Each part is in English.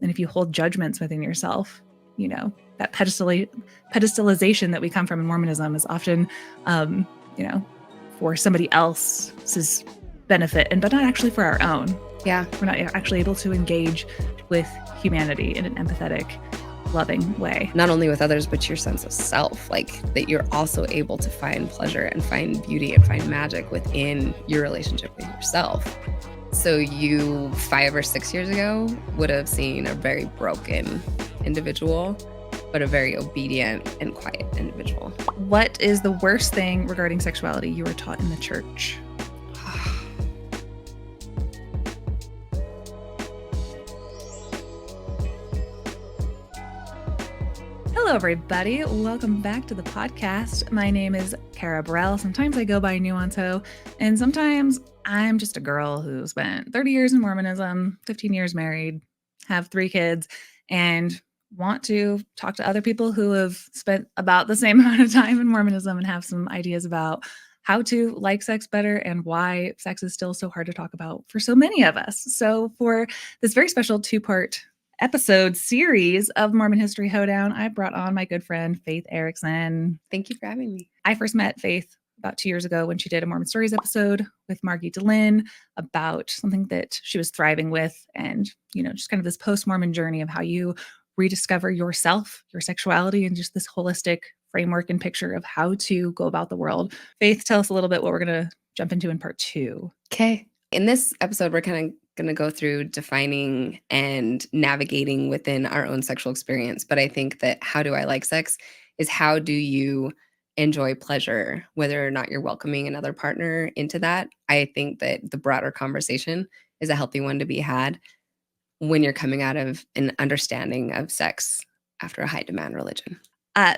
And if you hold judgments within yourself, that pedestalization that we come from in Mormonism is often, for somebody else's benefit, but not actually for our own. Yeah. We're not actually able to engage with humanity in an empathetic, loving way. Not only with others, but your sense of self, like that you're also able to find pleasure and find beauty and find magic within your relationship with yourself. So you 5 or 6 years ago would have seen a very broken individual, but a very obedient and quiet individual. What is the worst thing regarding sexuality you were taught in the church? Hello, everybody. Welcome back to the podcast. My name is Kara Burrell. Sometimes I go by Nuancehoe, and sometimes I'm just a girl who spent 30 years in Mormonism, 15 years married, have 3 kids, and want to talk to other people who have spent about the same amount of time in Mormonism and have some ideas about how to like sex better and why sex is still so hard to talk about for so many of us. So for this very special 2-part episode series of Mormon History Hoedown, I brought on my good friend, Faith Erickson. Thank you for having me. I first met Faith about 2 years ago when she did a Mormon Stories episode with Margie DeLynn about something that she was thriving with, and, just kind of this post-Mormon journey of how you rediscover yourself, your sexuality, and just this holistic framework and picture of how to go about the world. Faith, tell us a little bit what we're going to jump into in part 2. Okay. In this episode, we're kind of going to go through defining and navigating within our own sexual experience. But I think that how do I like sex is how do you enjoy pleasure, whether or not you're welcoming another partner into that. I think that the broader conversation is a healthy one to be had when you're coming out of an understanding of sex after a high demand religion.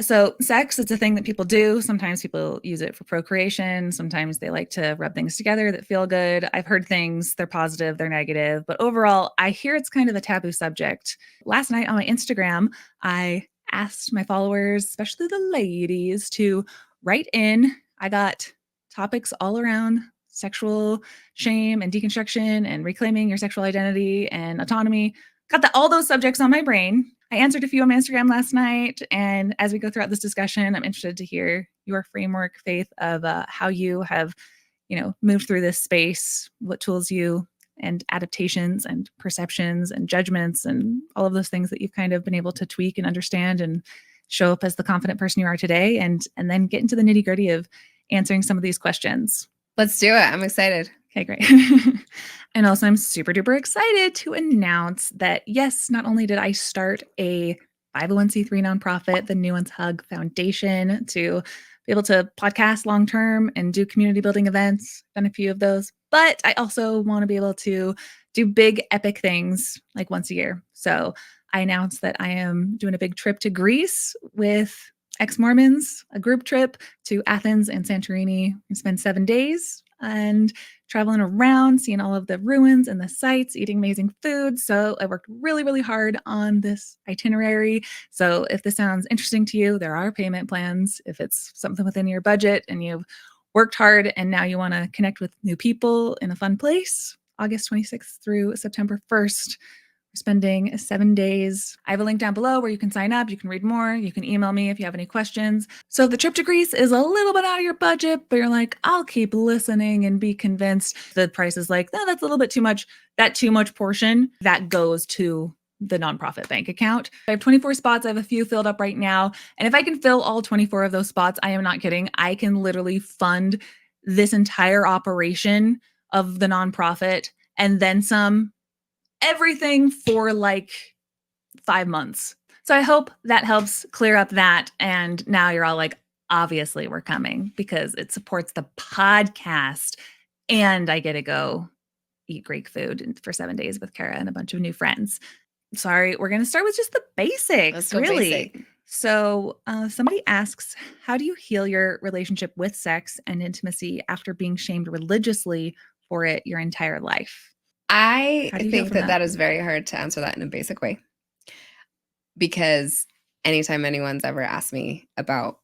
So sex, it's a thing that people do. Sometimes people use it for procreation. Sometimes they like to rub things together that feel good. I've heard things, they're positive, they're negative. But overall, I hear it's kind of a taboo subject. Last night on my Instagram, I asked my followers, especially the ladies, to write in. I got topics all around sexual shame and deconstruction and reclaiming your sexual identity and autonomy. Got all those subjects on my brain. I answered a few on my Instagram last night, and as we go throughout this discussion, I'm interested to hear your framework, Faith, of how you have, moved through this space, what tools you and adaptations and perceptions and judgments and all of those things that you've kind of been able to tweak and understand and show up as the confident person you are today, and then get into the nitty-gritty of answering some of these questions. Let's do it. I'm excited. Okay, great. And also, I'm super duper excited to announce that, yes, not only did I start a 501c3 nonprofit, the Nuancehoe Foundation, to be able to podcast long-term and do community building events, done a few of those, but I also want to be able to do big, epic things like once a year. So I announced that I am doing a big trip to Greece with Ex-Mormons, a group trip to Athens and Santorini, and spend 7 days and traveling around, seeing all of the ruins and the sites, eating amazing food. So I worked really, really hard on this itinerary. So if this sounds interesting to you, there are payment plans. If it's something within your budget and you've worked hard and now you want to connect with new people in a fun place, August 26th through September 1st, we're spending 7 days. I have a link down below where you can sign up. You can read more. You can email me if you have any questions. So if the trip to Greece is a little bit out of your budget, but you're like, I'll keep listening and be convinced, the price is like, no, that's a little bit too much. That too much portion, that goes to the nonprofit bank account. I have 24 spots. I have a few filled up right now. And if I can fill all 24 of those spots, I am not kidding, I can literally fund this entire operation of the nonprofit and then some, everything for like 5 months. So I hope that helps clear up that. And now you're all like, obviously we're coming because it supports the podcast and I get to go eat Greek food for 7 days with Kara and a bunch of new friends. Sorry, we're going to start with just the basics. Let's go really. basic. So somebody asks, how do you heal your relationship with sex and intimacy after being shamed religiously for it your entire life? I think that is very hard to answer that in a basic way, because anytime anyone's ever asked me about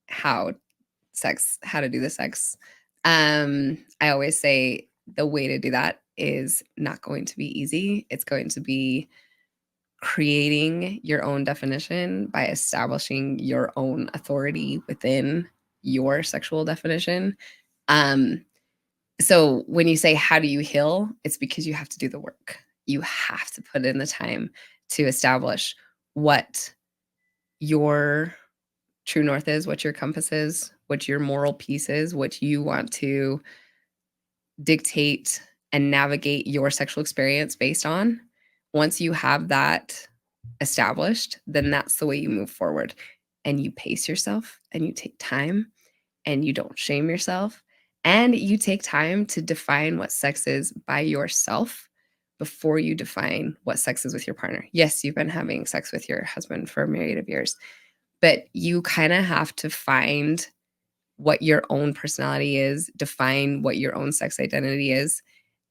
how to do the sex, I always say the way to do that is not going to be easy. It's going to be creating your own definition by establishing your own authority within your sexual definition. So when you say, how do you heal? It's because you have to do the work. You have to put in the time to establish what your true north is, what your compass is, what your moral piece is, what you want to dictate and navigate your sexual experience based on. Once you have that established, then that's the way you move forward. And you pace yourself and you take time and you don't shame yourself. And you take time to define what sex is by yourself before you define what sex is with your partner. Yes, you've been having sex with your husband for a myriad of years, but you kind of have to find what your own personality is, define what your own sex identity is,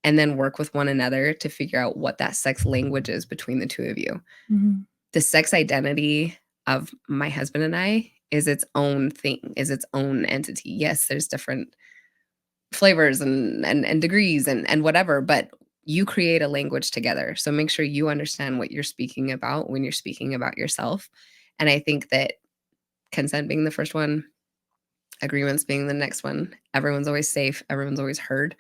and then work with one another to figure out what that sex language is between the two of you. Mhm. The sex identity of my husband and I is its own thing, is its own entity. Yes, there's different flavors and degrees and whatever, but you create a language together. So make sure you understand what you're speaking about when you're speaking about yourself. And I think that consent being the first one, agreements being the next one, everyone's always safe, everyone's always heard.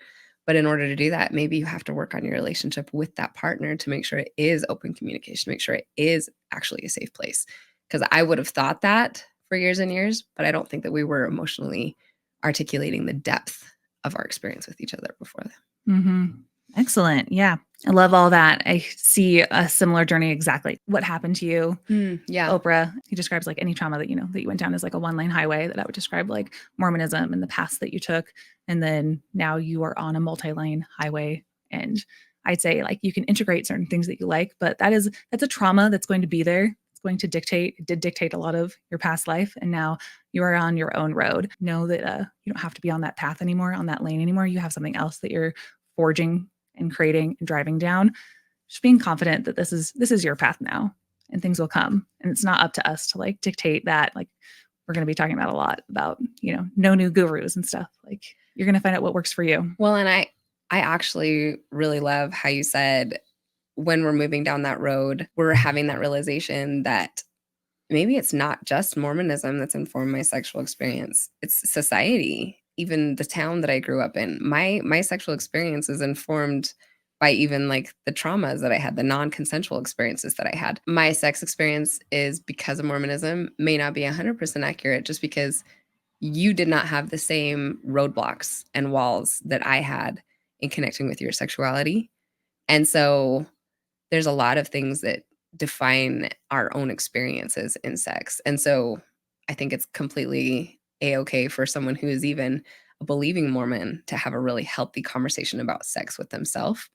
But in order to do that, maybe you have to work on your relationship with that partner to make sure it is open communication, make sure it is actually a safe place. Because I would have thought that for years and years, but I don't think that we were emotionally articulating the depth of our experience with each other before that. Mhm. Excellent. Yeah. I love all that. I see a similar journey exactly. What happened to you? Yeah. Oprah, he describes like any trauma that that you went down as like a one-lane highway, that I would describe like Mormonism and the paths that you took. And then now you are on a multi-lane highway. And I'd say like you can integrate certain things that you like, but that's a trauma that's going to be there. It's going to did dictate a lot of your past life. And now you are on your own road. Know that you don't have to be on that path anymore, on that lane anymore. You have something else that you're forging and creating and driving down. Just being confident that this is your path now, and things will come. And it's not up to us to like dictate that. Like we're going to be talking about a lot about, no new gurus and stuff. Like you're going to find out what works for you. Well, and I actually really love how you said when we're moving down that road, we're having that realization that maybe it's not just Mormonism that's informed my sexual experience. It's society, even the town that I grew up in. My sexual experience is informed by even like the traumas that I had, the non-consensual experiences that I had. My sex experience is because of Mormonism may not be 100% accurate just because you did not have the same roadblocks and walls that I had in connecting with your sexuality. And so there's a lot of things that define our own experiences in sex. And so I think it's completely a-okay for someone who is even a believing Mormon to have a really healthy conversation about sex with themselves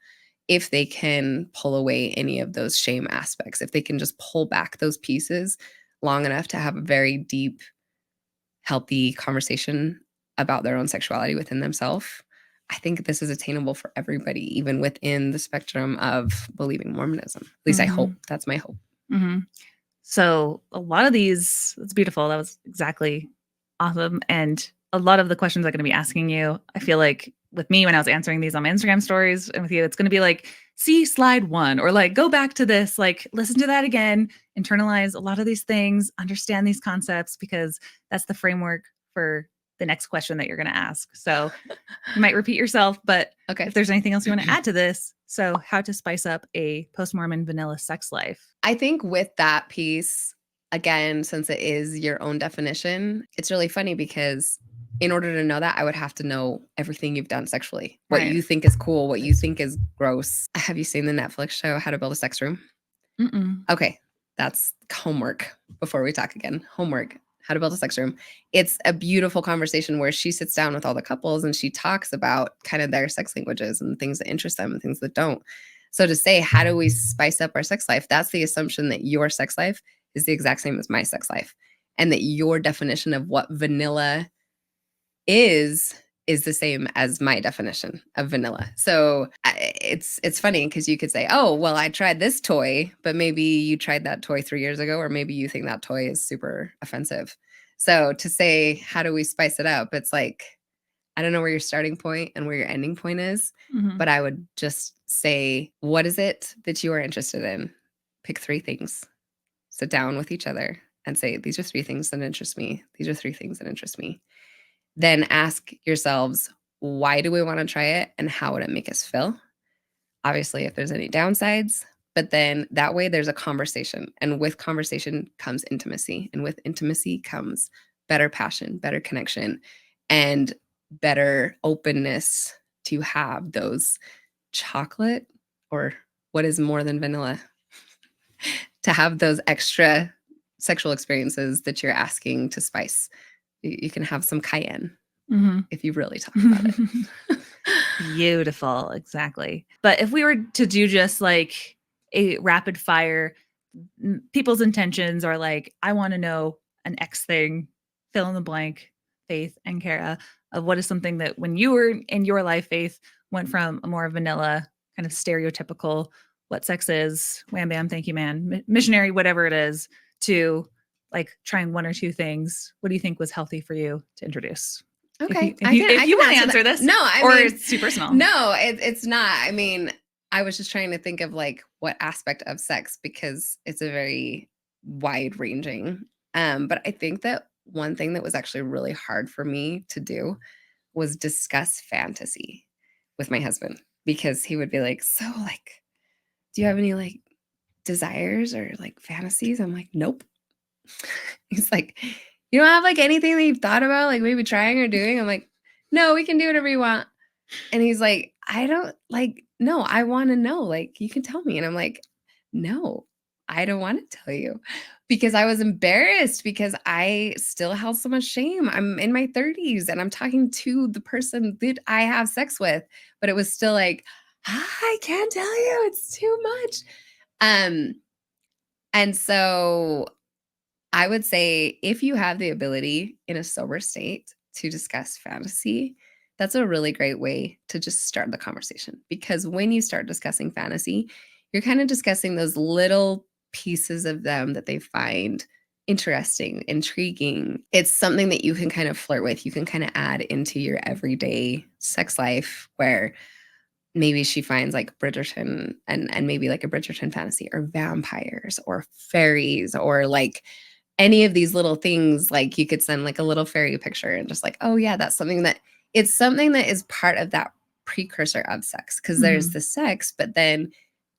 if they can pull away any of those shame aspects, if they can just pull back those pieces long enough to have a very deep, healthy conversation about their own sexuality within themselves. I think this is attainable for everybody, even within the spectrum of believing Mormonism. At least I hope. That's my hope. Mm-hmm. So a lot of these, it's beautiful. That was exactly awesome. And a lot of the questions I'm going to be asking you, I feel like with me when I was answering these on my Instagram stories, and with you, it's going to be like, see slide 1, or like, go back to this, like, listen to that again, internalize a lot of these things, understand these concepts, because that's the framework for the next question that you're going to ask. So you might repeat yourself, but Okay. if there's anything else you want to add to this, so how to spice up a post-Mormon vanilla sex life. I think with that piece, again, since it is your own definition, it's really funny because in order to know that, I would have to know everything you've done sexually, what Right. you think is cool, what you think is gross. Have you seen the Netflix show, How to Build a Sex Room? Mm-mm. Okay, that's homework before we talk again. Homework, How to Build a Sex Room. It's a beautiful conversation where she sits down with all the couples and she talks about kind of their sex languages and things that interest them and things that don't. So to say, how do we spice up our sex life? That's the assumption that your sex life is the exact same as my sex life, and that your definition of what vanilla is the same as my definition of vanilla. So it's funny because you could say, oh, well, I tried this toy, but maybe you tried that toy 3 years ago, or maybe you think that toy is super offensive. So to say, how do we spice it up? It's like, I don't know where your starting point and where your ending point is, Mm-hmm. but I would just say, what is it that you are interested in? pick 3 things, sit down with each other and say, these are 3 things that interest me. These are 3 things that interest me. Then ask yourselves, why do we want to try it and how would it make us feel? Obviously, if there's any downsides, but then that way there's a conversation. And with conversation comes intimacy. And with intimacy comes better passion, better connection, and better openness to have those chocolate, or what is more than vanilla, to have those extra sexual experiences that you're asking to spice. You can have some cayenne if you really talk about it. Beautiful. Exactly. But if we were to do just like a rapid fire, people's intentions are like, I want to know an X thing, fill in the blank, Faith and Kara, of what is something that when you were in your life, Faith, went from a more vanilla, kind of stereotypical, what sex is, wham bam, thank you, man, missionary, whatever it is, to like trying 1 or 2 things. What do you think was healthy for you to introduce? Okay. If you want to answer this. No, it's too personal. No, it's not. I mean, I was just trying to think of like what aspect of sex, because it's a very wide ranging. But I think that one thing that was actually really hard for me to do was discuss fantasy with my husband, because he would be like, so like, do you have any like desires or like fantasies? I'm like, nope. He's like, you don't have like anything that you've thought about, like maybe trying or doing? I'm like, no, we can do whatever you want. And he's like, I don't like, no, I want to know. Like, you can tell me. And I'm like, no, I don't want to tell you, because I was embarrassed, because I still held so much shame. I'm in my 30s and I'm talking to the person that I have sex with, but it was still like, I can't tell you. It's too much. And so I would say if you have the ability in a sober state to discuss fantasy, that's a really great way to just start the conversation. Because when you start discussing fantasy, you're kind of discussing those little pieces of them that they find interesting, intriguing. It's something that you can kind of flirt with. You can kind of add into your everyday sex life, where maybe she finds like Bridgerton and maybe like a Bridgerton fantasy, or vampires or fairies, or like any of these little things. Like you could send like a little fairy picture and just like, oh yeah, that's something that it's something that is part of that precursor of sex. Because there's the sex, but then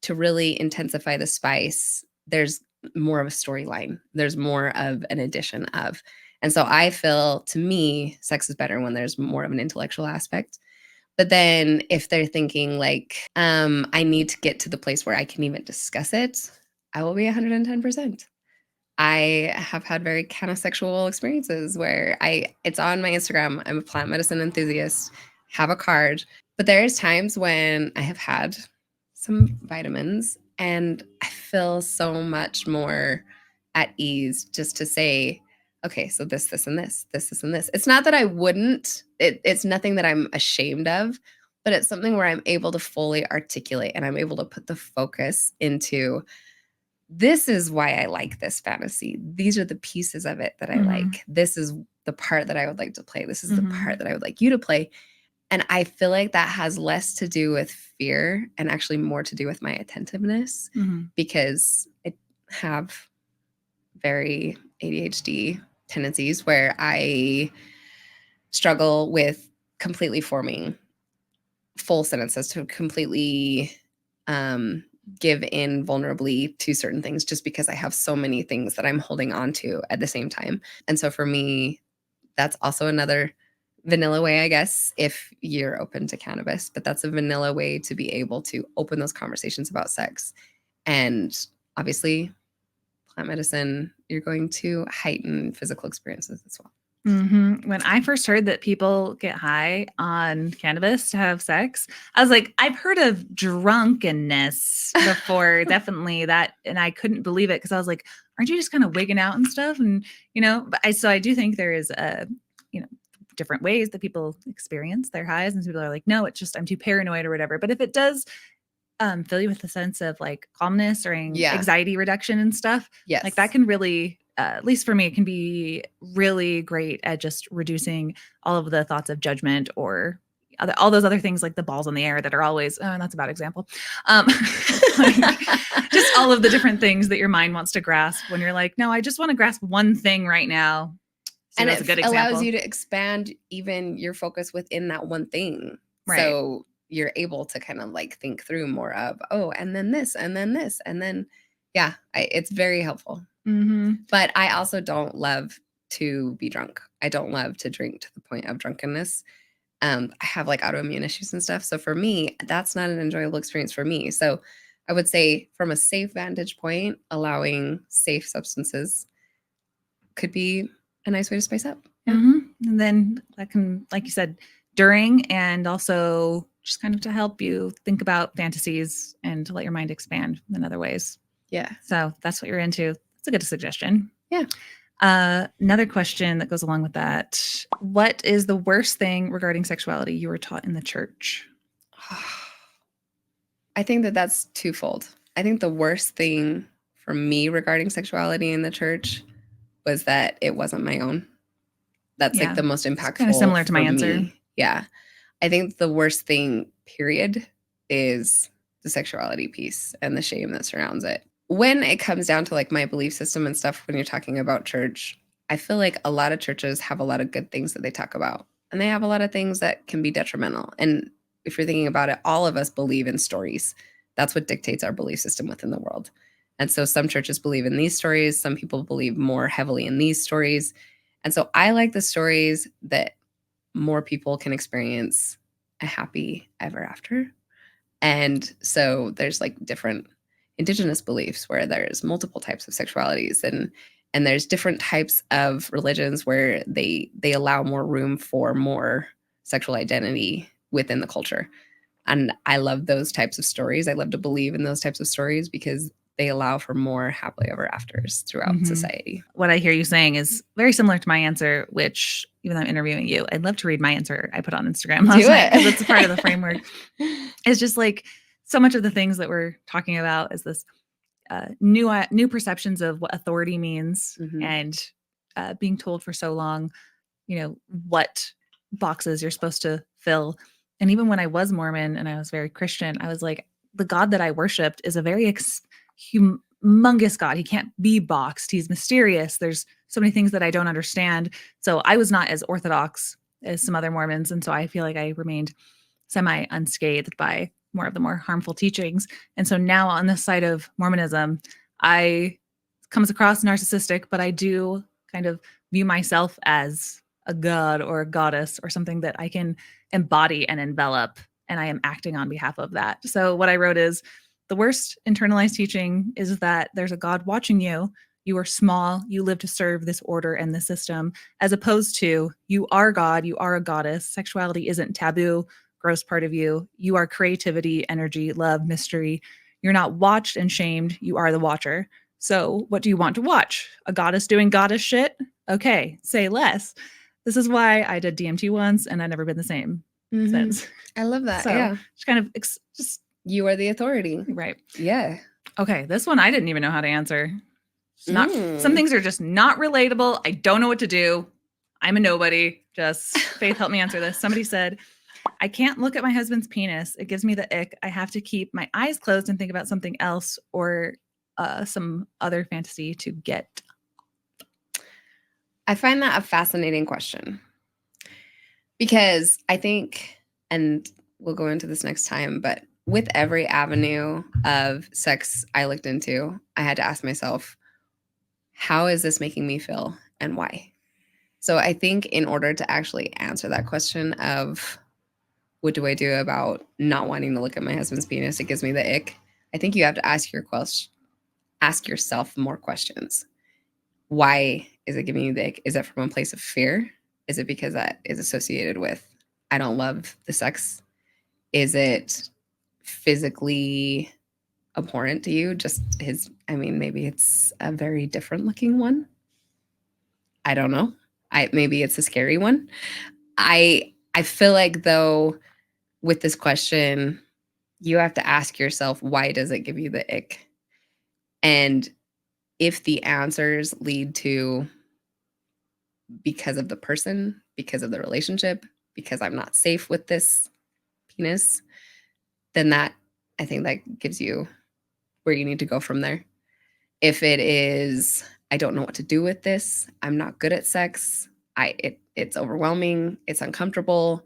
to really intensify the spice, there's more of a storyline. There's more of an addition of. And so I feel, to me, sex is better when there's more of an intellectual aspect. But then if they're thinking like, I need to get to the place where I can even discuss it, I will be 110%. I have had very kind of sexual experiences where it's on my Instagram. I'm a plant medicine enthusiast, have a card, but there's times when I have had some vitamins and I feel so much more at ease just to say, okay, so this, and this, and this. It's not that I wouldn't, it's nothing that I'm ashamed of, but it's something where I'm able to fully articulate and I'm able to put the focus into, this is why I like this fantasy. These are the pieces of it that I like. This is the part that I would like to play. This is the part that I would like you to play. And I feel like that has less to do with fear and actually more to do with my attentiveness, because I have very ADHD tendencies where I struggle with completely forming full sentences, to completely give in vulnerably to certain things, just because I have so many things that I'm holding on to at the same time. And so for me, that's also another vanilla way, I guess, if you're open to cannabis, but that's a vanilla way to be able to open those conversations about sex. And obviously, plant medicine, you're going to heighten physical experiences as well. When I first heard that people get high on cannabis to have sex, I was like, I've heard of drunkenness before, definitely that. And I couldn't believe it, because I was like, aren't you just kind of wigging out and stuff? And, but I do think there is different ways that people experience their highs, and people are like, no, it's just, I'm too paranoid or whatever. But if it does fill you with a sense of like calmness or anxiety reduction and stuff, like that can really, at least for me, it can be really great at just reducing all of the thoughts of judgment or all those other things like the balls in the air that are always, oh, that's a bad example. Like, just all of the different things that your mind wants to grasp when you're like, no, I just want to grasp one thing right now. So and that's it a good allows example. you to expand even your focus within that one thing. Right. So you're able to kind of like think through more of, oh, and then this, and then this, and then, yeah, it's very helpful. But I also don't love to be drunk. I don't love to drink to the point of drunkenness. I have like autoimmune issues and stuff. So for me, that's not an enjoyable experience for me. So I would say from a safe vantage point, allowing safe substances could be a nice way to spice up. Yeah. And then that can, like you said, during and also just kind of to help you think about fantasies and to let your mind expand in other ways. Yeah. So that's what you're into. That's a good suggestion. Yeah. Another question that goes along with that. What is the worst thing regarding sexuality you were taught in the church? I think that that's twofold. I think the worst thing for me regarding sexuality in the church was that it wasn't my own. That's like the most impactful. Kind of similar to my answer. Yeah. I think the worst thing, period, is the sexuality piece and the shame that surrounds it. When it comes down to like my belief system and stuff, when you're talking about church, I feel like a lot of churches have a lot of good things that they talk about, and they have a lot of things that can be detrimental. And if you're thinking about it, all of us believe in stories. That's what dictates our belief system within the world. And so some churches believe in these stories. Some people believe more heavily in these stories. And so I like the stories that more people can experience a happy ever after. And so there's like different indigenous beliefs where there's multiple types of sexualities, and there's different types of religions where they allow more room for more sexual identity within the culture. And I love those types of stories. I love to believe in those types of stories because they allow for more happily ever afters throughout society. What I hear you saying is very similar to my answer, which even though I'm interviewing you, I'd love to read my answer I put on Instagram last night because it's a part of the framework. It's just like so much of the things that we're talking about is this new perceptions of what authority means and being told for so long, what boxes you're supposed to fill. And even when I was Mormon and I was very Christian, I was like, the God that I worshiped is a very humongous God. He can't be boxed. He's mysterious. There's so many things that I don't understand. So I was not as orthodox as some other Mormons. And so I feel like I remained semi unscathed by more of the more harmful teachings. And so now on this side of Mormonism, I comes across narcissistic, but I do kind of view myself as a god or a goddess or something that I can embody and envelop, and I am acting on behalf of that. So what I wrote is, the worst internalized teaching is that there's a God watching you. You are small. You live to serve this order and the system, as opposed to you are God. You are a goddess. Sexuality isn't taboo, gross part of you. You are creativity, energy, love, mystery. You're not watched and shamed. You are the watcher. So what do you want to watch? A goddess doing goddess shit? Okay, say less. This is why I did DMT once and I've never been the same since. I love that. So yeah. Just kind of just you are the authority. Right. Yeah. Okay, this one I didn't even know how to answer. Not some things are just not relatable. I don't know what to do. I'm a nobody. Just Faith, help me answer this. Somebody said, I can't look at my husband's penis. It gives me the ick. I have to keep my eyes closed and think about something else or some other fantasy to get. I find that a fascinating question because I think, and we'll go into this next time, but with every avenue of sex I looked into, I had to ask myself, how is this making me feel and why? So I think in order to actually answer that question of what do I do about not wanting to look at my husband's penis, it gives me the ick, I think you have to ask yourself more questions. Why is it giving you the ick? Is it from a place of fear? Is it because that is associated with, I don't love the sex? Is it physically abhorrent to you? Maybe it's a very different looking one. I don't know. Maybe it's a scary one. I feel like though with this question, you have to ask yourself, why does it give you the ick? And if the answers lead to because of the person, because of the relationship, because I'm not safe with this penis, then I think that gives you where you need to go from there. If it is, I don't know what to do with this, I'm not good at sex, it's overwhelming, it's uncomfortable,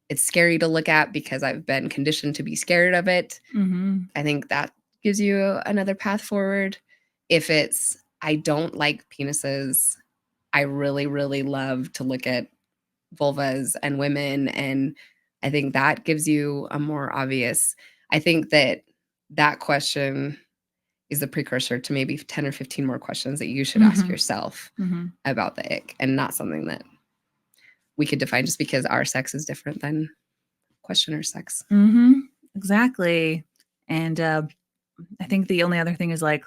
it's scary to look at because I've been conditioned to be scared of it, I think that gives you another path forward. If it's, I don't like penises, I really, really love to look at vulvas and women, and I think that gives you a more obvious, I think that question is the precursor to maybe 10 or 15 more questions that you should ask yourself about the ick, and not something that we could define just because our sex is different than questioner sex. Exactly. And I think the only other thing is like,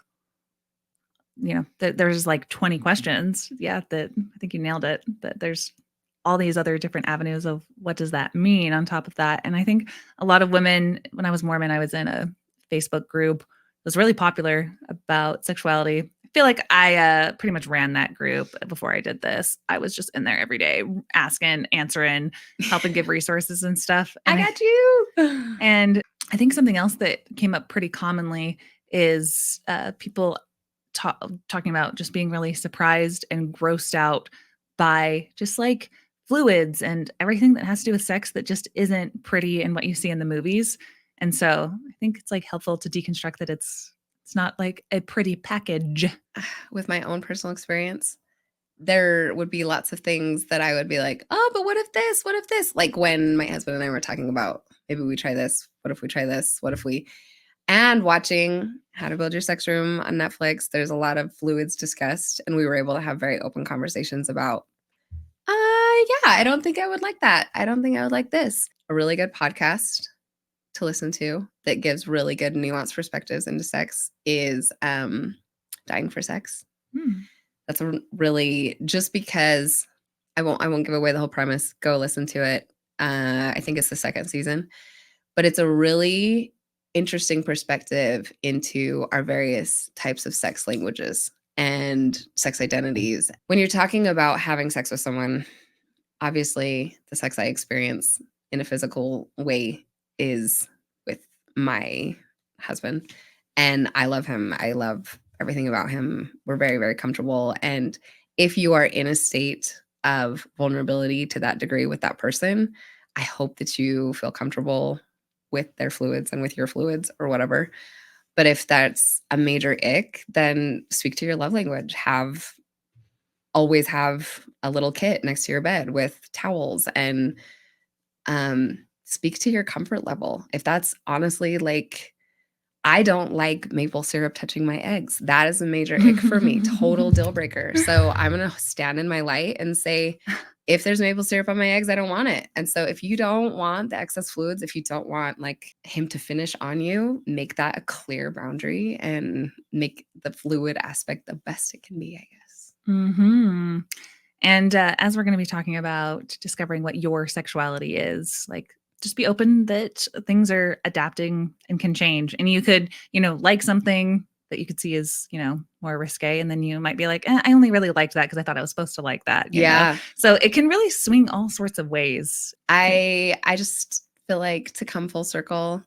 there's like 20 questions. Yeah, that I think you nailed it. That there's all these other different avenues of what does that mean on top of that. And I think a lot of women, when I was Mormon, I was in a Facebook group that was really popular about sexuality. I feel like I pretty much ran that group before I did this. I was just in there every day asking, answering, helping give resources and stuff. And I got you. And I think something else that came up pretty commonly is people talking about just being really surprised and grossed out by just like fluids and everything that has to do with sex that just isn't pretty in what you see in the movies. And so I think it's like helpful to deconstruct that it's not like a pretty package. With my own personal experience, there would be lots of things that I would be like, oh, but what if this? What if this? Like when my husband and I were talking about, maybe we try this. What if we try this? What if we, and watching How to Build Your Sex Room on Netflix, there's a lot of fluids discussed, and we were able to have very open conversations about, yeah, I don't think I would like that. I don't think I would like this. A really good podcast to listen to that gives really good nuanced perspectives into sex is Dying for Sex. That's a really, just because I won't give away the whole premise. Go listen to it. I think it's the second season, but it's a really interesting perspective into our various types of sex languages and sex identities. When you're talking about having sex with someone, obviously the sex I experience in a physical way is with my husband, and I love him. I love everything about him. We're very, very comfortable. And if you are in a state of vulnerability to that degree with that person, I hope that you feel comfortable with their fluids and with your fluids or whatever. But if that's a major ick, then speak to your love language. Always have a little kit next to your bed with towels, and speak to your comfort level. If that's honestly like, I don't like maple syrup touching my eggs, that is a major ick for me, total deal breaker. So I'm going to stand in my light and say, if there's maple syrup on my eggs, I don't want it. And so if you don't want the excess fluids, if you don't want like him to finish on you, make that a clear boundary and make the fluid aspect the best it can be, I guess. And as we're going to be talking about discovering what your sexuality is, like just be open that things are adapting and can change. And you could, like something that you could see as, more risque. And then you might be like, I only really liked that because I thought I was supposed to like that. You know? So it can really swing all sorts of ways. I just feel like, to come full circle,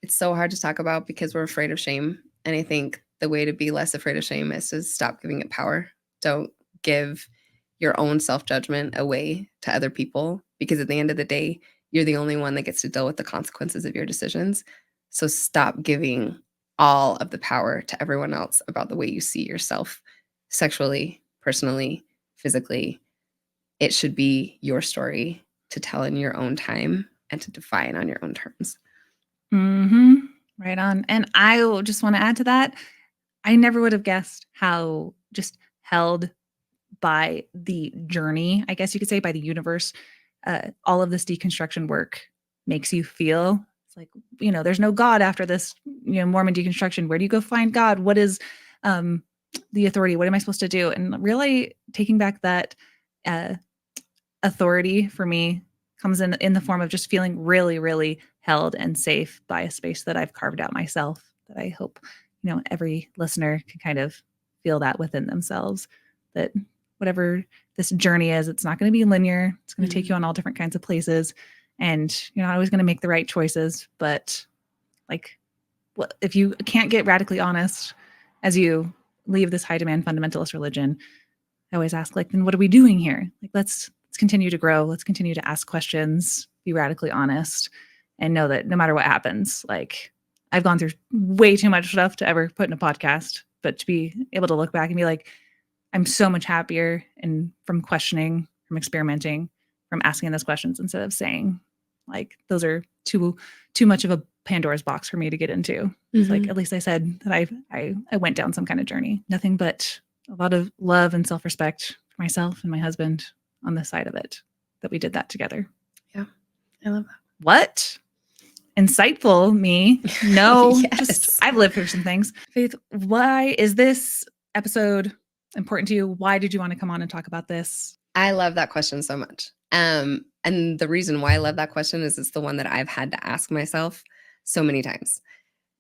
it's so hard to talk about because we're afraid of shame. And I think the way to be less afraid of shame is to stop giving it power. Don't give your own self-judgment away to other people, because at the end of the day, you're the only one that gets to deal with the consequences of your decisions. So stop giving all of the power to everyone else about the way you see yourself sexually, personally, physically. It should be your story to tell in your own time and to define on your own terms. Right on. And I just want to add to that, I never would have guessed how just held by the journey, I guess you could say, by the universe, all of this deconstruction work makes you feel. It's like, there's no God after this, Mormon deconstruction. Where do you go find God? What is the authority? What am I supposed to do? And really taking back that authority for me comes in the form of just feeling really, really held and safe by a space that I've carved out myself, that I hope, every listener can kind of feel that within themselves, that whatever this journey is, it's not going to be linear. It's going to take you on all different kinds of places. and you're not always going to make the right choices, but like, if you can't get radically honest as you leave this high demand fundamentalist religion, I always ask, like, then what are we doing here? Like, let's continue to grow. Let's continue to ask questions, be radically honest, and know that no matter what happens, like, I've gone through way too much stuff to ever put in a podcast, but to be able to look back and be like, I'm so much happier and from questioning, from experimenting, from asking those questions instead of saying, like, those are too much of a Pandora's box for me to get into. It's like, at least I said that I went down some kind of journey. Nothing but a lot of love and self-respect for myself and my husband on this side of it, that we did that together. Yeah, I love that. What? Insightful me. No, Yes. just I've lived through some things. Faith, why is this episode important to you? Why did you want to come on and talk about this? I love that question so much. And the reason why I love that question is it's the one that I've had to ask myself so many times.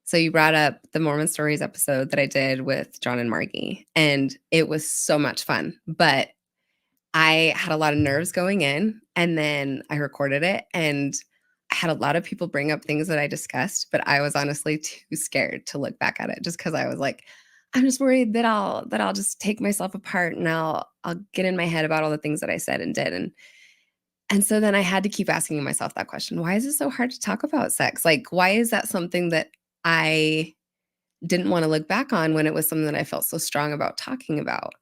So you brought up the Mormon Stories episode that I did with John and Margie, and it was so much fun. But I had a lot of nerves going in, and then I recorded it, and I had a lot of people bring up things that I discussed, but I was honestly too scared to look back at it just because I was like, I'm just worried that I'll just take myself apart and I'll get in my head about all the things that I said and did. And so then I had to keep asking myself that question. Why is it so hard to talk about sex? Like, why is that something that I didn't want to look back on when it was something that I felt so strong about talking about?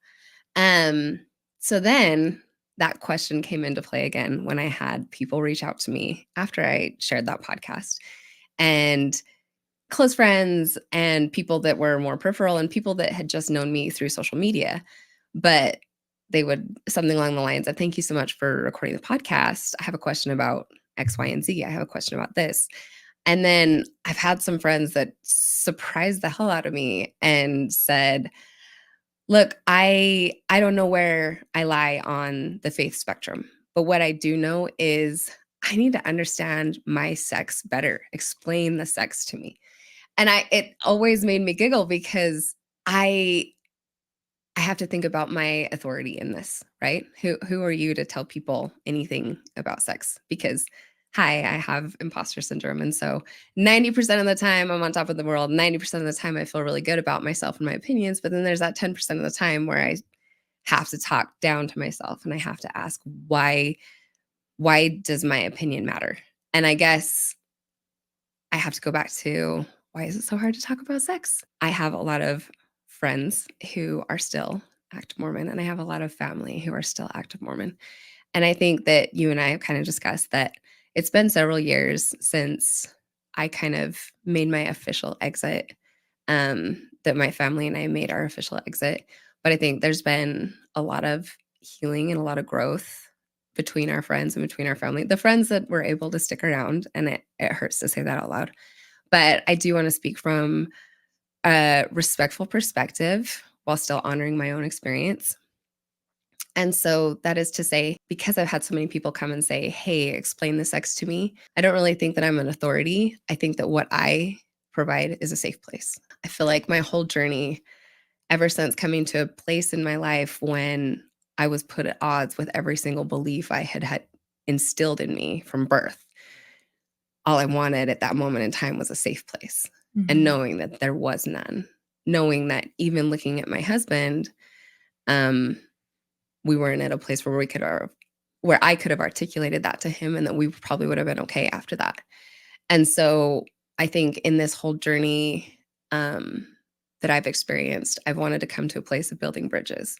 So then that question came into play again when I had people reach out to me after I shared that podcast, and close friends and people that were more peripheral and people that had just known me through social media. But they would something along the lines of, thank you so much for recording the podcast. I have a question about X, Y, and Z. I have a question about this. And then I've had some friends that surprised the hell out of me and said, look, I don't know where I lie on the faith spectrum, but what I do know is I need to understand my sex better. Explain the sex to me. And it always made me giggle because I have to think about my authority in this, right? Who are you to tell people anything about sex? Because hi, I have imposter syndrome. And so 90% of the time I'm on top of the world. 90% of the time I feel really good about myself and my opinions. But then there's that 10% of the time where I have to talk down to myself and I have to ask, why does my opinion matter? And I guess I have to go back to, why is it so hard to talk about sex? I have a lot of friends who are still active Mormon, and I have a lot of family who are still active Mormon. And I think that you and I have kind of discussed that it's been several years since I kind of made my official exit, that my family and I made our official exit. But I think there's been a lot of healing and a lot of growth between our friends and between our family. The friends that were able to stick around, and it hurts to say that out loud, but I do want to speak from a respectful perspective while still honoring my own experience. And so that is to say, because I've had so many people come and say, hey, explain the sex to me, I don't really think that I'm an authority. I think that what I provide is a safe place. I feel like my whole journey, ever since coming to a place in my life when I was put at odds with every single belief I had instilled in me from birth, all I wanted at that moment in time was a safe place. And knowing that there was none, knowing that even looking at my husband, we weren't at a place where where I could have articulated that to him, and that we probably would have been okay after that. And so I think in this whole journey that I've experienced, I've wanted to come to a place of building bridges.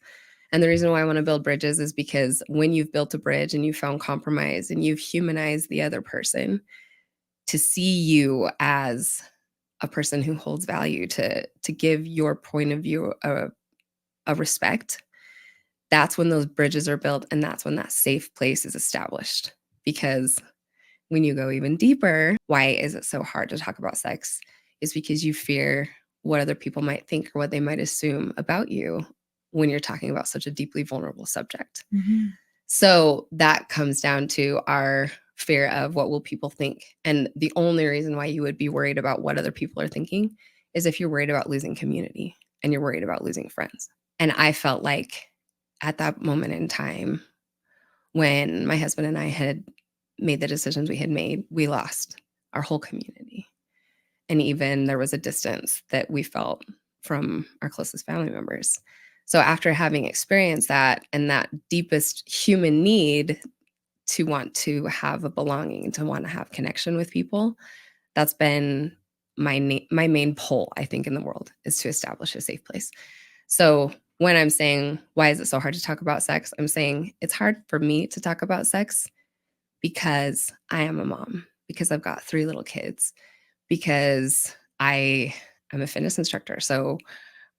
And the reason why I want to build bridges is because when you've built a bridge and you've found compromise and you've humanized the other person, to see you as a person who holds value, to give your point of view a respect, that's when those bridges are built, and that's when that safe place is established. Because when you go even deeper, why is it so hard to talk about sex? Is because you fear what other people might think or what they might assume about you when you're talking about such a deeply vulnerable subject. So that comes down to our fear of what will people think. And the only reason why you would be worried about what other people are thinking is if you're worried about losing community and you're worried about losing friends. And I felt like at that moment in time when my husband and I had made the decisions we had made, we lost our whole community. And even there was a distance that we felt from our closest family members. So after having experienced that and that deepest human need to want to have a belonging, to want to have connection with people, that's been my main pull, I think, in the world, is to establish a safe place. So when I'm saying, why is it so hard to talk about sex? I'm saying it's hard for me to talk about sex because I am a mom, because I've got 3 little kids, because I am a fitness instructor. So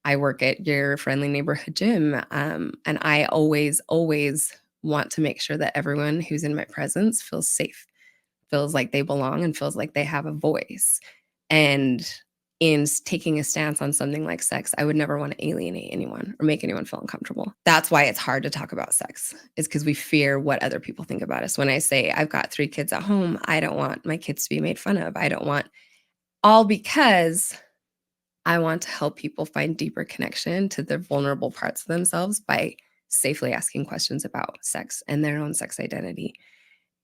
I work at your friendly neighborhood gym. And I always, always want to make sure that everyone who's in my presence feels safe, feels like they belong, and feels like they have a voice. And in taking a stance on something like sex, I would never want to alienate anyone or make anyone feel uncomfortable. That's why it's hard to talk about sex, is because we fear what other people think about us. When I say I've got 3 kids at home, I don't want my kids to be made fun of. I don't want, all because I want to help people find deeper connection to the vulnerable parts of themselves by safely asking questions about sex and their own sex identity.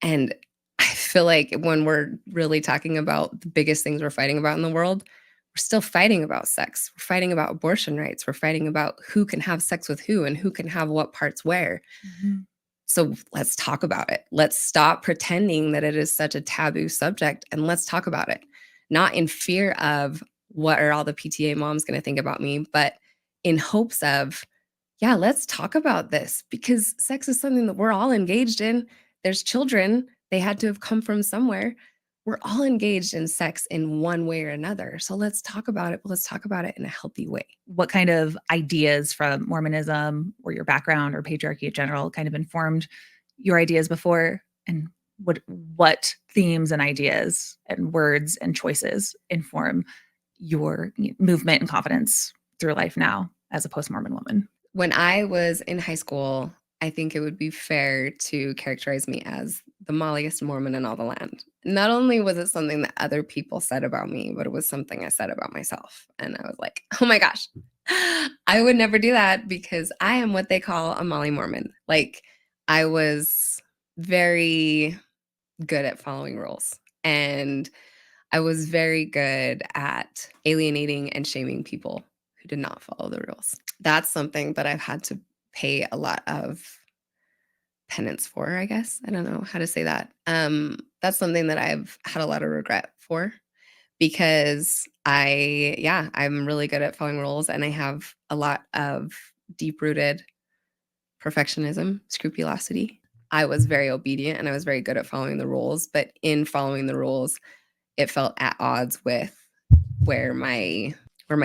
And I feel like when we're really talking about the biggest things we're fighting about in the world, we're still fighting about sex. We're fighting about abortion rights. We're fighting about who can have sex with who and who can have what parts where. Mm-hmm. So let's talk about it. Let's stop pretending that it is such a taboo subject, and let's talk about it. Not in fear of what are all the PTA moms going to think about me, but in hopes of, yeah, let's talk about this, because sex is something that we're all engaged in. There's children. They had to have come from somewhere. We're all engaged in sex in one way or another. So let's talk about it, but let's talk about it in a healthy way. What kind of ideas from Mormonism or your background or patriarchy in general kind of informed your ideas before? And what themes and ideas and words and choices inform your movement and confidence through life now as a post-Mormon woman? When I was in high school, I think it would be fair to characterize me as the molliest Mormon in all the land. Not only was it something that other people said about me, but it was something I said about myself. And I was like, oh my gosh, I would never do that, because I am what they call a molly Mormon. Like, I was very good at following rules. And I was very good at alienating and shaming people who did not follow the rules. That's something that I've had to pay a lot of penance for, I guess. I don't know how to say that. That's something that I've had a lot of regret for, because I'm really good at following rules, and I have a lot of deep-rooted perfectionism, scrupulosity. I was very obedient and I was very good at following the rules, but in following the rules, it felt at odds with where my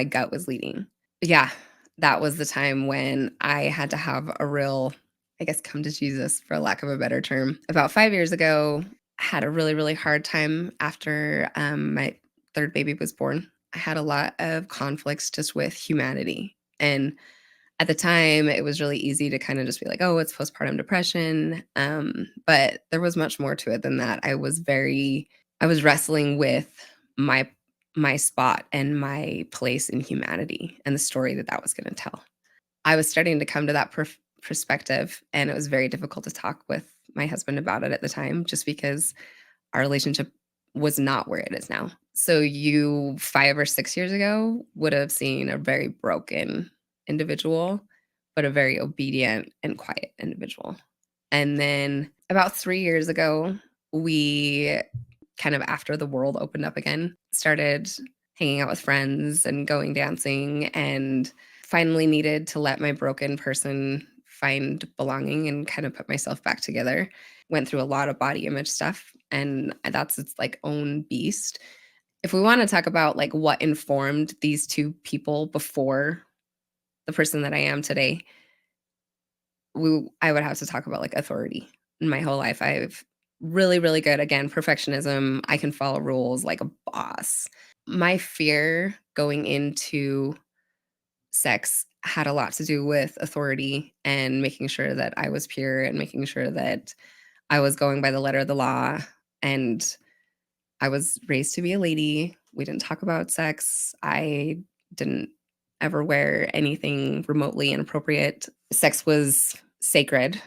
gut was leading. Yeah, that was the time when I had to have a real, I guess, come to Jesus, for lack of a better term. About 5 years ago, I had a really, really hard time after my 3rd baby was born. I had a lot of conflicts just with humanity. And at the time, it was really easy to kind of just be like, oh, it's postpartum depression. But there was much more to it than that. I was wrestling with my spot and my place in humanity and the story that was going to tell. I was starting to come to that perspective, and it was very difficult to talk with my husband about it at the time, just because our relationship was not where it is now. So you 5 or 6 years ago would have seen a very broken individual, but a very obedient and quiet individual. And then about 3 years ago, we kind of, after the world opened up again, started hanging out with friends and going dancing, and finally needed to let my broken person find belonging and kind of put myself back together. Went through a lot of body image stuff, and that's its like own beast. If we want to talk about like what informed these 2 people before the person that I am today, I would have to talk about like authority. In my whole life, I've really, really good, again, perfectionism. I can follow rules like a boss. My fear going into sex had a lot to do with authority and making sure that I was pure and making sure that I was going by the letter of the law. And I was raised to be a lady. We didn't talk about sex. I didn't ever wear anything remotely inappropriate. Sex was sacred.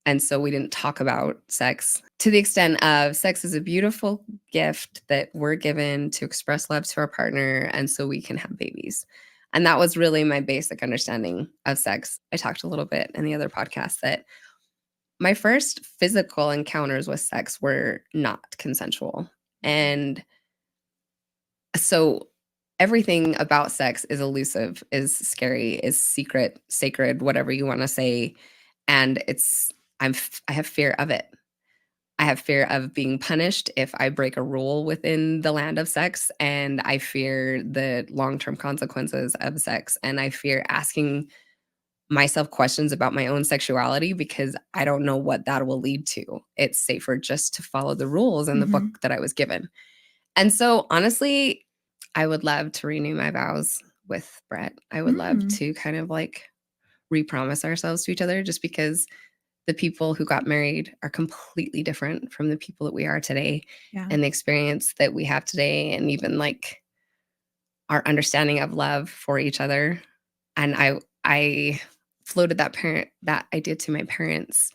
And so we didn't talk about sex to the extent of sex is a beautiful gift that we're given to express love to our partner and so we can have babies. And that was really my basic understanding of sex. I talked a little bit in the other podcast that my first physical encounters with sex were not consensual. And so everything about sex is elusive, is scary, is secret, sacred, whatever you want to say. And I have fear of it. I have fear of being punished if I break a rule within the land of sex. And I fear the long-term consequences of sex. And I fear asking myself questions about my own sexuality because I don't know what that will lead to. It's safer just to follow the rules in the book that I was given. And so honestly, I would love to renew my vows with Brett. I would love to kind of like repromise ourselves to each other just because the people who got married are completely different from the people that we are today. Yeah. And the experience that we have today and even like our understanding of love for each other. And I floated that idea to my parents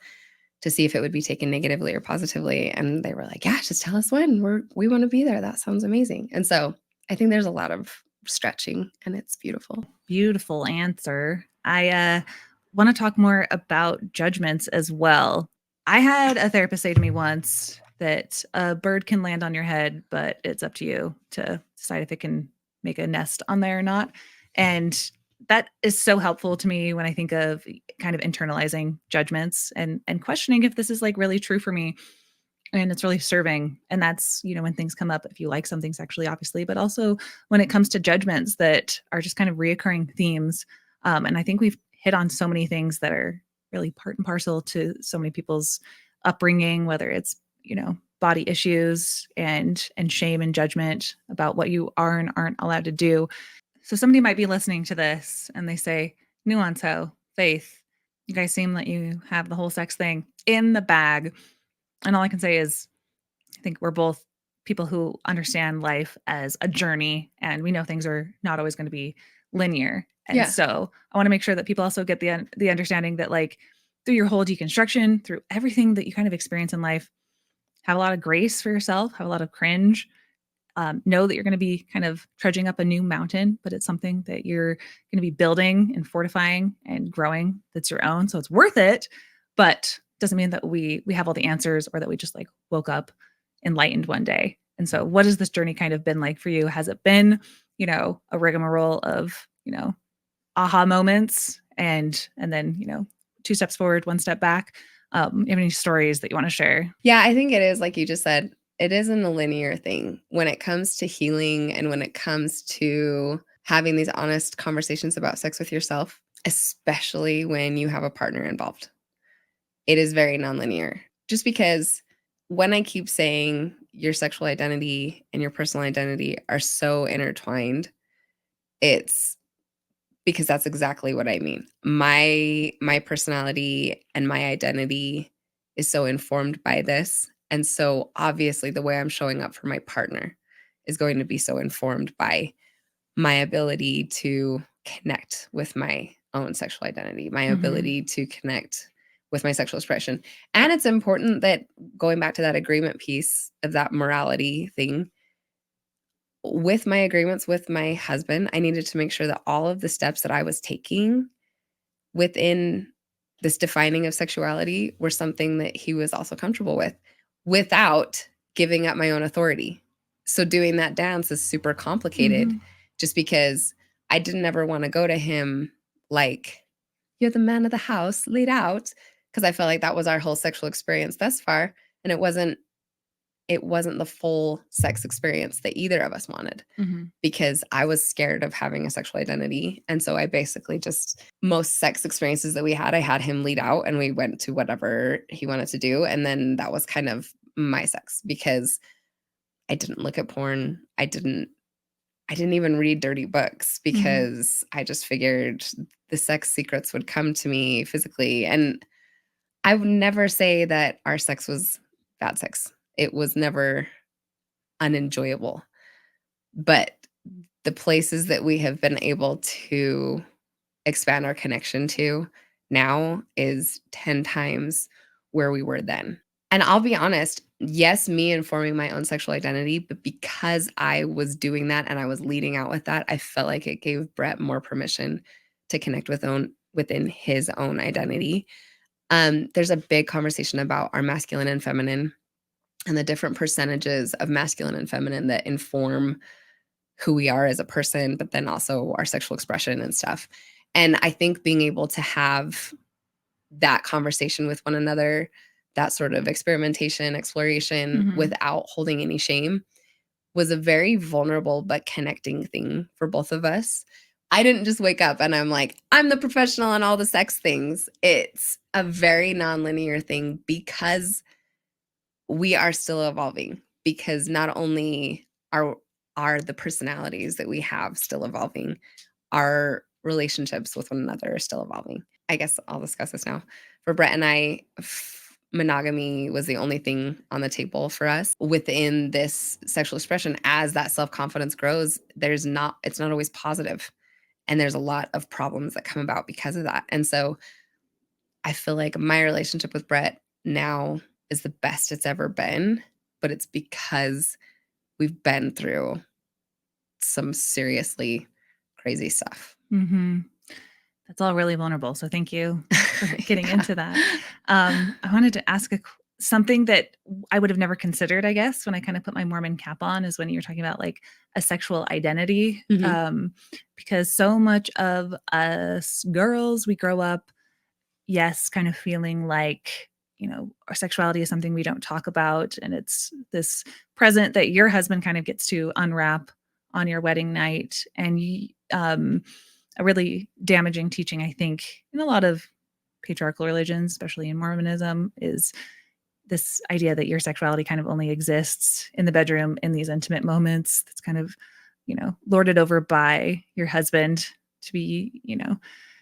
to see if it would be taken negatively or positively. And they were like, yeah, just tell us when we want to be there. That sounds amazing. And so I think there's a lot of stretching and it's beautiful. Beautiful answer. I want to talk more about judgments as well. I had a therapist say to me once that a bird can land on your head, but it's up to you to decide if it can make a nest on there or not. And that is so helpful to me when I think of kind of internalizing judgments and questioning if this is like really true for me and it's really serving. And that's, when things come up, if you like something sexually, obviously, but also when it comes to judgments that are just kind of reoccurring themes. And I think we've hit on so many things that are really part and parcel to so many people's upbringing, whether it's, body issues and shame and judgment about what you are and aren't allowed to do. So somebody might be listening to this and they say, Nuancehoe, Faith, you guys seem like you have the whole sex thing in the bag. And all I can say is, I think we're both people who understand life as a journey, and we know things are not always going to be linear. And so I want to make sure that people also get the understanding that, like, through your whole deconstruction, through everything that you kind of experience in life, have a lot of grace for yourself, have a lot of cringe. Know that you're going to be kind of trudging up a new mountain, but it's something that you're going to be building and fortifying and growing that's your own. So it's worth it, but doesn't mean that we have all the answers or that we just like woke up enlightened one day. And so what has this journey kind of been like for you? Has it been, a rigmarole of, aha moments and then, two steps forward, one step back? You have any stories that you want to share? Yeah, I think it is, like you just said, it isn't a linear thing when it comes to healing and when it comes to having these honest conversations about sex with yourself, especially when you have a partner involved. It is very nonlinear. Just because when I keep saying your sexual identity and your personal identity are so intertwined, it's because that's exactly what I mean. My personality and my identity is so informed by this. And so obviously the way I'm showing up for my partner is going to be so informed by my ability to connect with my own sexual identity, my ability to connect with my sexual expression. And it's important that going back to that agreement piece of that morality thing, with my agreements with my husband, I needed to make sure that all of the steps that I was taking within this defining of sexuality were something that he was also comfortable with without giving up my own authority. So doing that dance is super complicated just because I didn't ever want to go to him like, you're the man of the house laid out, because I felt like that was our whole sexual experience thus far. And it wasn't the full sex experience that either of us wanted because I was scared of having a sexual identity. And so I basically just, most sex experiences that we had, I had him lead out and we went to whatever he wanted to do. And then that was kind of my sex because I didn't look at porn. I didn't even read dirty books because I just figured the sex secrets would come to me physically. And I would never say that our sex was bad sex. It was never unenjoyable. But the places that we have been able to expand our connection to now is 10 times where we were then. And I'll be honest, yes, me informing my own sexual identity, but because I was doing that and I was leading out with that, I felt like it gave Brett more permission to connect within his own identity. There's a big conversation about our masculine and feminine and the different percentages of masculine and feminine that inform who we are as a person, but then also our sexual expression and stuff. And I think being able to have that conversation with one another, that sort of experimentation, exploration without holding any shame was a very vulnerable but connecting thing for both of us. I didn't just wake up and I'm like, I'm the professional on all the sex things. It's a very nonlinear thing because we are still evolving, because not only are the personalities that we have still evolving, our relationships with one another are still evolving. I guess I'll discuss this now. For Brett and I, monogamy was the only thing on the table for us. Within this sexual expression, as that self-confidence grows, it's not always positive. And there's a lot of problems that come about because of that. And so I feel like my relationship with Brett now is the best it's ever been, but it's because we've been through some seriously crazy stuff. That's all really vulnerable. So thank you for getting into that. I wanted to ask something that I would have never considered, I guess, when I kind of put my Mormon cap on, is when you were talking about like a sexual identity. Because so much of us girls, we grow up, yes, kind of feeling like, our sexuality is something we don't talk about. And it's this present that your husband kind of gets to unwrap on your wedding night. And a really damaging teaching, I think, in a lot of patriarchal religions, especially in Mormonism, is this idea that your sexuality kind of only exists in the bedroom in these intimate moments. That's kind of, lorded over by your husband to be,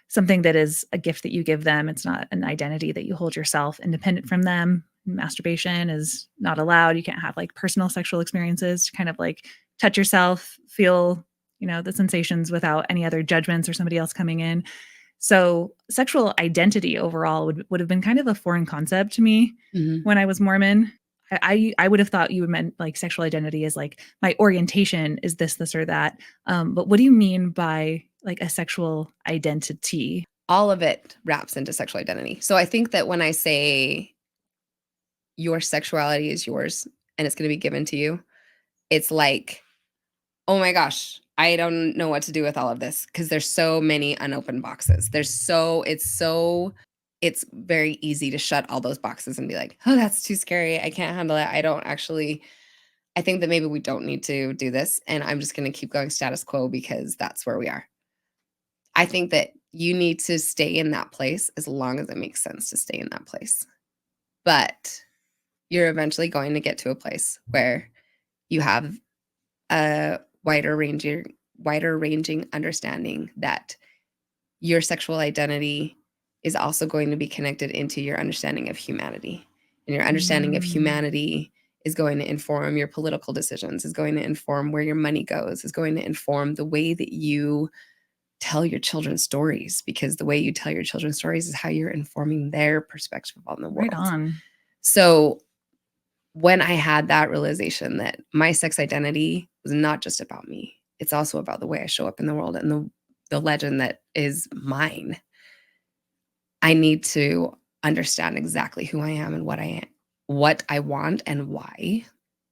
something that is a gift that you give them. It's not an identity that you hold yourself independent from them. Masturbation is not allowed. You can't have like personal sexual experiences to kind of like touch yourself, feel, the sensations without any other judgments or somebody else coming in. So sexual identity overall would have been kind of a foreign concept to me when I was Mormon. I would have thought you meant like sexual identity is like my orientation is this or that. But what do you mean by like a sexual identity? All of it wraps into sexual identity. So I think that when I say your sexuality is yours and it's going to be given to you, it's like, oh my gosh, I don't know what to do with all of this because there's so many unopened boxes. It's very easy to shut all those boxes and be like, oh, that's too scary. I can't handle it. I think that maybe we don't need to do this. And I'm just going to keep going status quo because that's where we are. I think that you need to stay in that place as long as it makes sense to stay in that place. But you're eventually going to get to a place where you have a wider ranging understanding that your sexual identity is also going to be connected into your understanding of humanity. And your understanding of humanity is going to inform your political decisions, is going to inform where your money goes, is going to inform the way that you tell your children stories, because the way you tell your children stories is how you're informing their perspective on the world. Right on. So when I had that realization that my sex identity was not just about me, it's also about the way I show up in the world and the legend that is mine. I need to understand exactly who I am and what I want and why.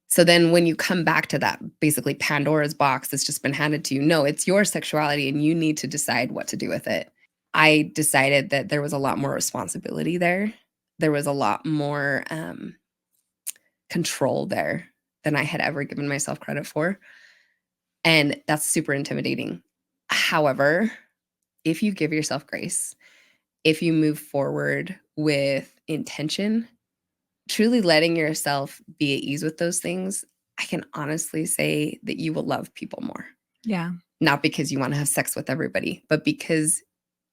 So then when you come back to that basically Pandora's box that's just been handed to you, no, it's your sexuality and you need to decide what to do with it. I decided that there was a lot more responsibility there. There was a lot more control there than I had ever given myself credit for. And that's super intimidating. However, if you give yourself grace, if you move forward with intention, truly letting yourself be at ease with those things, I can honestly say that you will love people more. Yeah. Not because you want to have sex with everybody, but because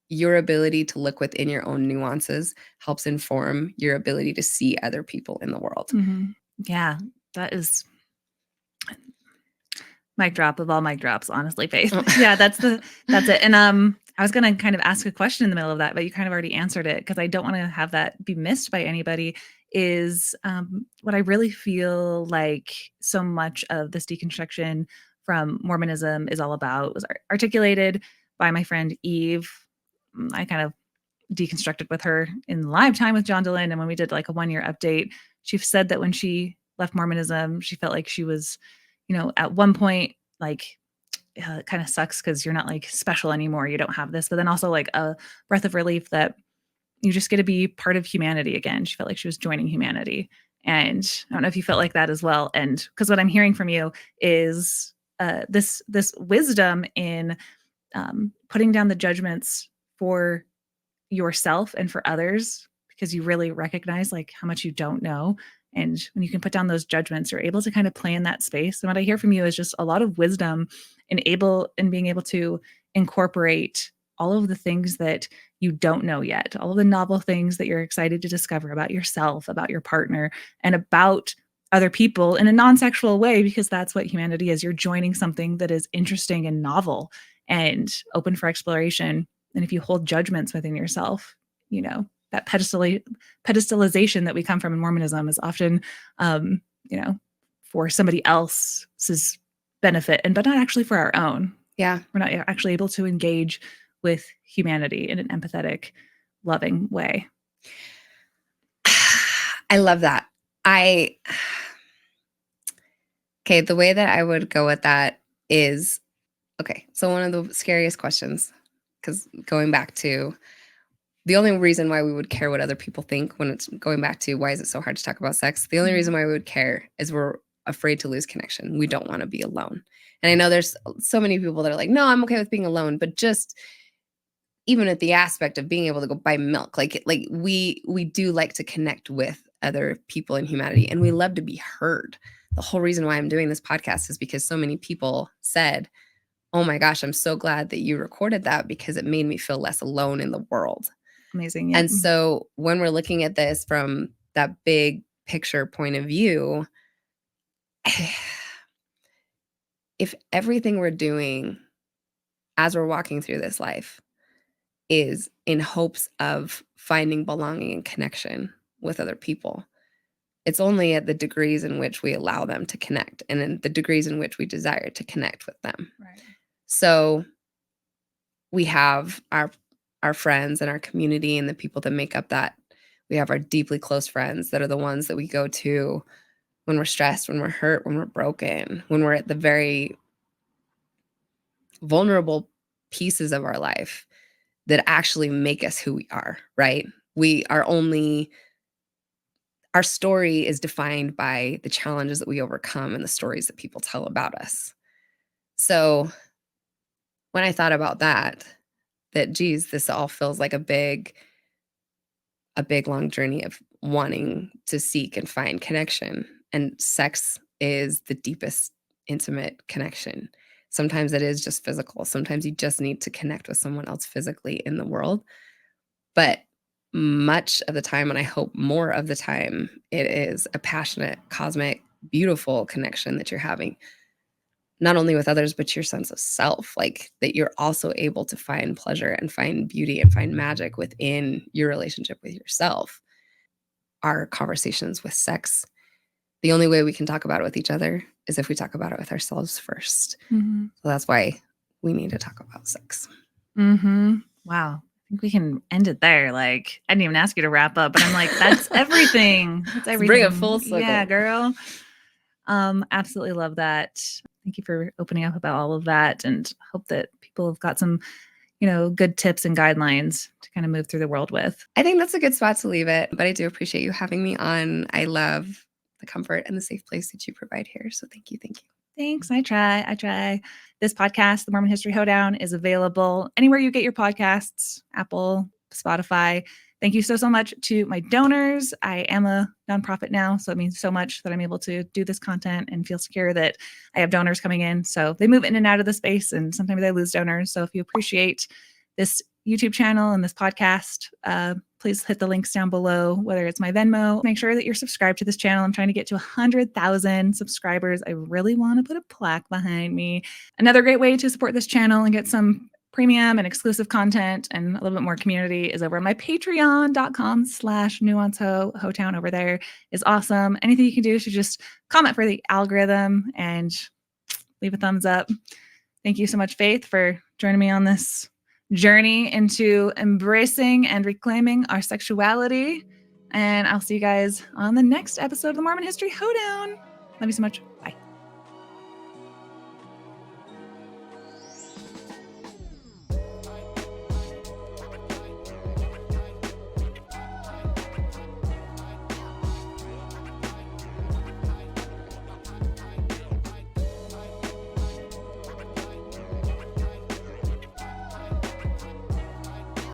your ability to look within your own nuances helps inform your ability to see other people in the world. Yeah, that is mic drop of all mic drops, honestly, Faith. Yeah, that's it. And I was going to kind of ask a question in the middle of that, but you kind of already answered it, because I don't want to have that be missed by anybody. Is what I really feel like so much of this deconstruction from Mormonism is all about was articulated by my friend Eve. I kind of deconstructed with her in live time with John Dehlin, and when we did like a 1-year update, she said that when she left Mormonism, she felt like she was, at one point, like, it kind of sucks because you're not like special anymore. You don't have this, but then also like a breath of relief that you just get to be part of humanity again. She felt like she was joining humanity. And I don't know if you felt like that as well. And because what I'm hearing from you is this wisdom in putting down the judgments for yourself and for others, because you really recognize like how much you don't know. And when you can put down those judgments, you're able to kind of play in that space. And what I hear from you is just a lot of wisdom in being able to incorporate all of the things that you don't know yet, all of the novel things that you're excited to discover about yourself, about your partner, and about other people in a non-sexual way, because that's what humanity is. You're joining something that is interesting and novel and open for exploration. And if you hold judgments within yourself, that pedestalization that we come from in Mormonism is often, for somebody else's benefit, but not actually for our own. Yeah. We're not actually able to engage with humanity in an empathetic, loving way. I love that. Okay, the way that I would go with that is, okay, so one of the scariest questions, because going back to the only reason why we would care what other people think, when it's going back to why is it so hard to talk about sex, the only reason why we would care is we're afraid to lose connection. We don't want to be alone. And I know there's so many people that are like, no, I'm okay with being alone, but just even at the aspect of being able to go buy milk, like we do like to connect with other people in humanity, and we love to be heard. The whole reason why I'm doing this podcast is because so many people said, oh my gosh, I'm so glad that you recorded that, because it made me feel less alone in the world. Amazing. Yep. And so when we're looking at this from that big picture point of view, if everything we're doing as we're walking through this life is in hopes of finding belonging and connection with other people, it's only at the degrees in which we allow them to connect, and in the degrees in which we desire to connect with them. Right. So we have our friends and our community and the people that make up that. We have our deeply close friends that are the ones that we go to when we're stressed, when we're hurt, when we're broken, when we're at the very vulnerable pieces of our life that actually make us who we are, right? Our story is defined by the challenges that we overcome and the stories that people tell about us. So when I thought about that, geez, this all feels like a big long journey of wanting to seek and find connection. And sex is the deepest intimate connection. Sometimes it is just physical. Sometimes you just need to connect with someone else physically in the world. But much of the time, and I hope more of the time, it is a passionate, cosmic, beautiful connection that you're having, not only with others, but your sense of self, like that you're also able to find pleasure and find beauty and find magic within your relationship with yourself. Our conversations with sex, the only way we can talk about it with each other is if we talk about it with ourselves first. Mm-hmm. So that's why we need to talk about sex. Mm-hmm. Wow. I think we can end it there. Like, I didn't even ask you to wrap up, but I'm like, that's everything. That's everything. Bring it full circle. Yeah, girl. Absolutely love that. Thank you for opening up about all of that, and hope that people have got some, good tips and guidelines to kind of move through the world with. I think that's a good spot to leave it, but I do appreciate you having me on. I love the comfort and the safe place that you provide here. So thank you. Thanks. I try. This podcast, The Mormon History Hoedown, is available anywhere you get your podcasts, Apple, Spotify. Thank you so much to my donors. I am a nonprofit now, so it means so much that I'm able to do this content and feel secure that I have donors coming in. So they move in and out of the space, and sometimes I lose donors. So if you appreciate this YouTube channel and this podcast, please hit the links down below, whether it's my Venmo. Make sure that you're subscribed to this channel. I'm trying to get to 100,000 subscribers. I really want to put a plaque behind me. Another great way to support this channel and get some premium and exclusive content and a little bit more community is over on my patreon.com/nuancehoe. Hoetown over there is awesome. Anything you can do is just comment for the algorithm and leave a thumbs up. Thank you so much, Faith, for joining me on this journey into embracing and reclaiming our sexuality. And I'll see you guys on the next episode of the Mormon History Hoedown. Love you so much. Bye.